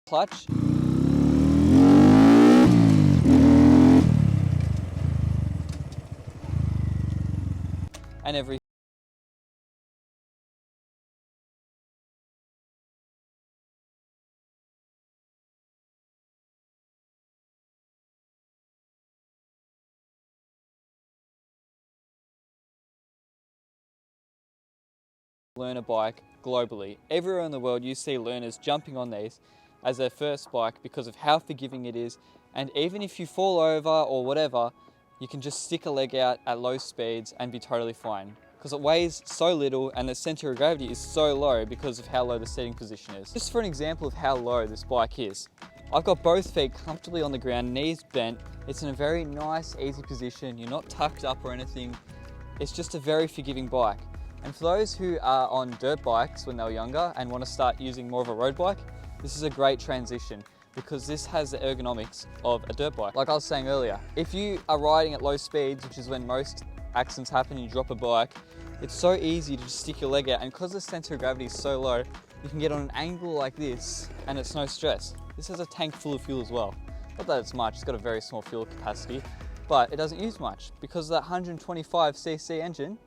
clutch. And every learner bike globally. Everywhere in the world you see learners jumping on these as their first bike because of how forgiving it is, and even if you fall over or whatever, you can just stick a leg out at low speeds and be totally fine because it weighs so little and the center of gravity is so low because of how low the seating position is. Just for an example of how low this bike is, I've got both feet comfortably on the ground, knees bent. It's in a very nice, easy position. You're not tucked up or anything. It's just a very forgiving bike. And for those who are on dirt bikes when they were younger and want to start using more of a road bike, this is a great transition because this has the ergonomics of a dirt bike. Like I was saying earlier, if you are riding at low speeds, which is when most accidents happen, you drop a bike, it's so easy to just stick your leg out, and because the center of gravity is so low, you can get on an angle like this and it's no stress. This has a tank full of fuel as well. Not that it's much, it's got a very small fuel capacity, but it doesn't use much. Because of that 125cc engine,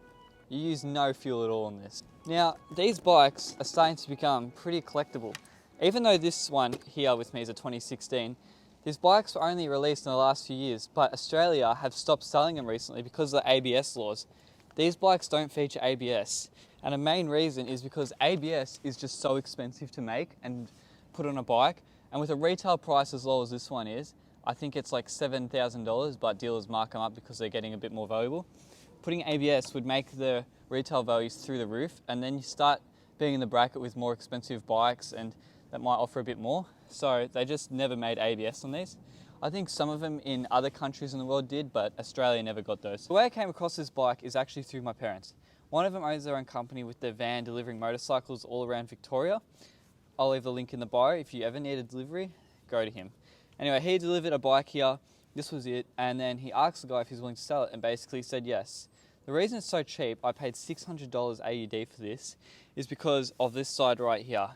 you use no fuel at all in this. Now, these bikes are starting to become pretty collectible. Even though this one here with me is a 2016, these bikes were only released in the last few years, but Australia have stopped selling them recently because of the ABS laws. These bikes don't feature ABS, and a main reason is because ABS is just so expensive to make and put on a bike, and with a retail price as low as this one is, I think it's like $7,000, but dealers mark them up because they're getting a bit more valuable. Putting ABS would make the retail values through the roof, and then you start being in the bracket with more expensive bikes and that might offer a bit more. So they just never made ABS on these. I think some of them in other countries in the world did, but Australia never got those. The way I came across this bike is actually through my parents. One of them owns their own company with their van delivering motorcycles all around Victoria. I'll leave a link in the bio. If you ever need a delivery, go to him. Anyway, he delivered a bike here. This was it. And then he asked the guy if he's willing to sell it and basically said yes. The reason it's so cheap, I paid $600 AUD for this, is because of this side right here.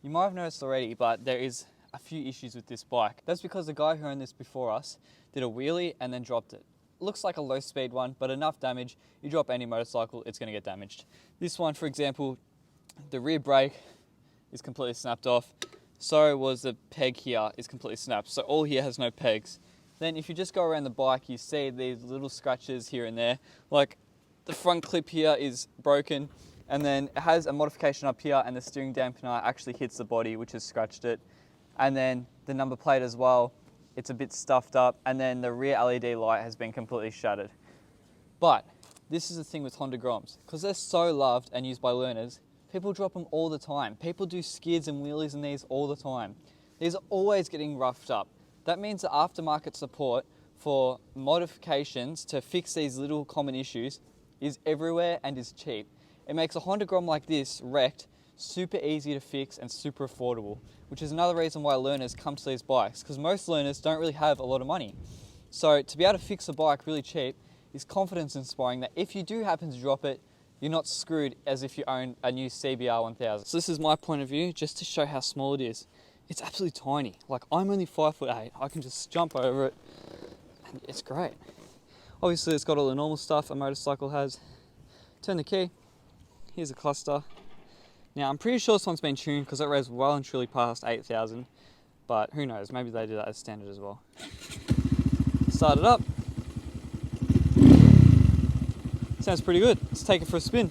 You might have noticed already, but there is a few issues with this bike. That's because the guy who owned this before us did a wheelie and then dropped it. Looks like a low speed one, but enough damage. You drop any motorcycle, it's going to get damaged. This one, for example, the rear brake is completely snapped off. So was the peg here is completely snapped. So all here has no pegs. Then if you just go around the bike, you see these little scratches here and there. Like the front clip here is broken, and then it has a modification up here, and the steering dampener actually hits the body, which has scratched it. And then the number plate as well, it's a bit stuffed up, and then the rear LED light has been completely shattered. But this is the thing with Honda Groms, because they're so loved and used by learners, people drop them all the time. People do skids and wheelies in these all the time. These are always getting roughed up. That means the aftermarket support for modifications to fix these little common issues is everywhere and is cheap. It makes a Honda Grom like this wrecked super easy to fix and super affordable, which is another reason why learners come to these bikes, because most learners don't really have a lot of money. So to be able to fix a bike really cheap is confidence inspiring that if you do happen to drop it, you're not screwed as if you own a new CBR 1000. So this is my point of view, just to show how small it is. It's absolutely tiny. Like, I'm only 5'8", I can just jump over it and it's great. Obviously it's got all the normal stuff a motorcycle has. Turn the key, here's a cluster. Now I'm pretty sure this one's been tuned because it raised well and truly past 8,000, but who knows, maybe they do that as standard as well. Start it up. Sounds pretty good. Let's take it for a spin.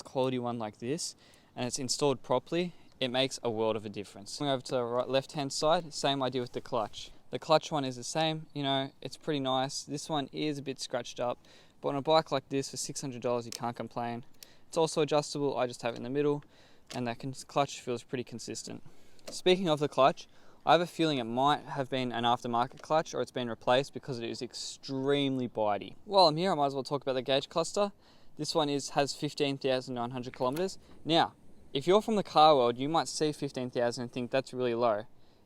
quality one like this and it's installed properly, it makes a world of a difference. Going over to the left hand side, same idea with the clutch. The clutch one is the same, you know, it's pretty nice. This one is a bit scratched up, but on a bike like this for $600 you can't complain. It's also adjustable, I just have it in the middle, and that clutch feels pretty consistent. Speaking of the clutch, I have a feeling it might have been an aftermarket clutch or it's been replaced because it is extremely bitey. While I'm here, I might as well talk about the gauge cluster. This one has 15,900 kilometers. Now, if you're from the car world, you might see 15,000 and think that's really low.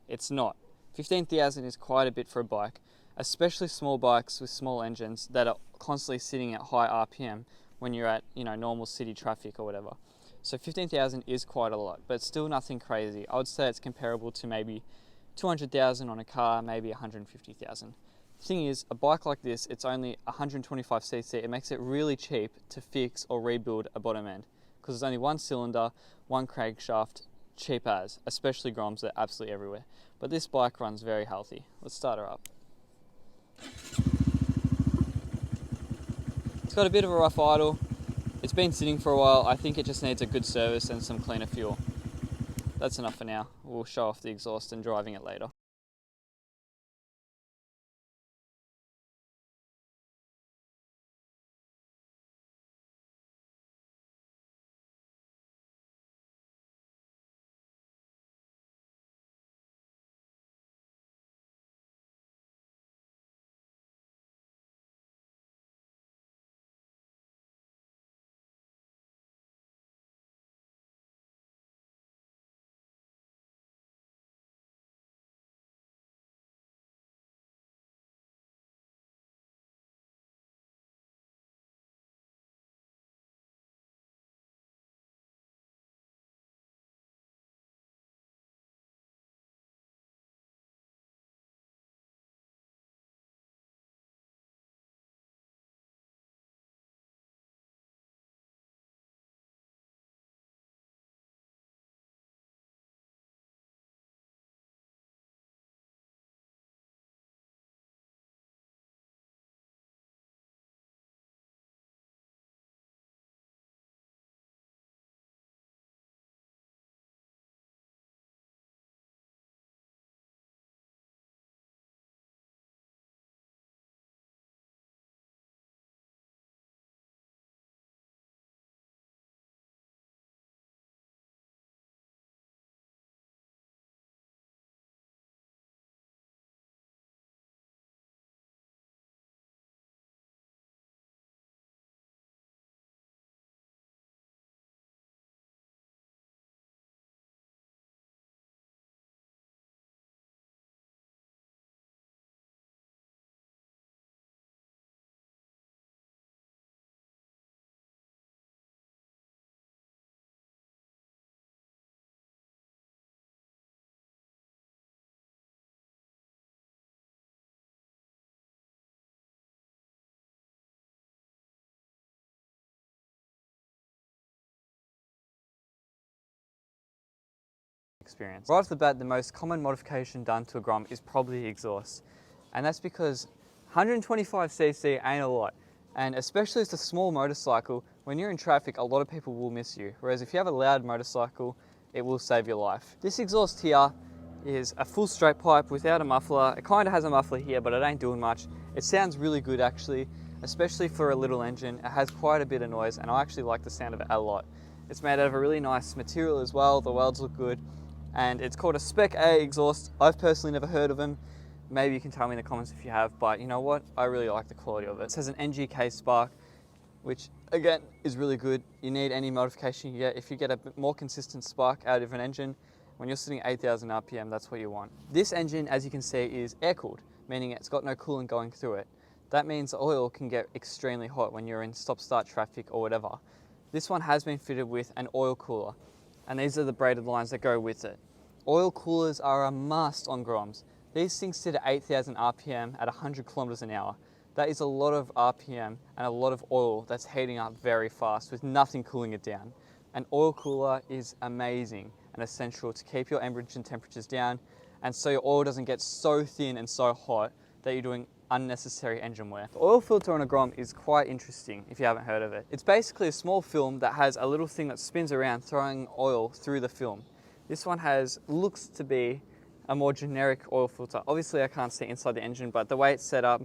It's not. 15,000 is quite a bit for a bike, especially small bikes with small engines that are constantly sitting at high RPM when you're at, you know, normal city traffic or whatever. So 15,000 is quite a lot, but still nothing crazy. I would say it's comparable to maybe 200,000 on a car, maybe 150,000. The thing is, a bike like this, it's only 125cc. It makes it really cheap to fix or rebuild a bottom end because there's only one cylinder, one crankshaft, cheap as, especially Groms, they're absolutely everywhere. But this bike runs very healthy. Let's start her up. It's got a bit of a rough idle. It's been sitting for a while. I think it just needs a good service and some cleaner fuel. That's enough for now. We'll show off the exhaust and driving it later. Experience. Right off the bat, the most common modification done to a Grom is probably the exhaust. And that's because 125cc ain't a lot. And especially as a small motorcycle, when you're in traffic, a lot of people will miss you. Whereas if you have a loud motorcycle, it will save your life. This exhaust here is a full straight pipe without a muffler. It kind of has a muffler here, but it ain't doing much. It sounds really good actually, especially for a little engine. It has quite a bit of noise and I actually like the sound of it a lot. It's made out of a really nice material as well. The welds look good. And it's called a Spec A exhaust. I've personally never heard of them. Maybe you can tell me in the comments if you have, but you know what? I really like the quality of it. It has an NGK spark, which again is really good. You need any modification you get. If you get a bit more consistent spark out of an engine, when you're sitting at 8,000 RPM, that's what you want. This engine, as you can see, is air cooled, meaning it's got no coolant going through it. That means the oil can get extremely hot when you're in stop-start traffic or whatever. This one has been fitted with an oil cooler, and these are the braided lines that go with it. Oil coolers are a must on Groms. These things sit at 8,000 RPM at 100 kilometers an hour. That is a lot of RPM and a lot of oil that's heating up very fast with nothing cooling it down. An oil cooler is amazing and essential to keep your engine temperatures down, and so your oil doesn't get so thin and so hot that you're doing unnecessary engine wear. The oil filter on a Grom is quite interesting if you haven't heard of it. It's basically a small film that has a little thing that spins around throwing oil through the film. This one looks to be a more generic oil filter. Obviously I can't see inside the engine, but the way it's set up,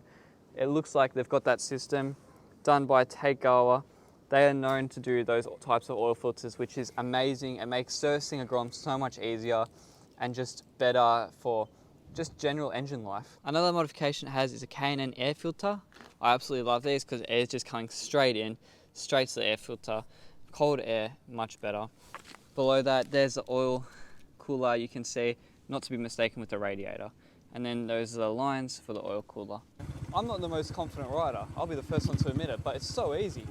it looks like they've got that system done by Takeover. They are known to do those types of oil filters, which is amazing. It makes servicing a Grom so much easier and just better for just general engine life. Another modification it has is a K&N air filter. I absolutely love these because air is just coming straight in, straight to the air filter. Cold air, much better. Below that, there's the oil cooler, you can see, not to be mistaken with the radiator. And then those are the lines for the oil cooler. I'm not the most confident rider, I'll be the first one to admit it, but it's so easy.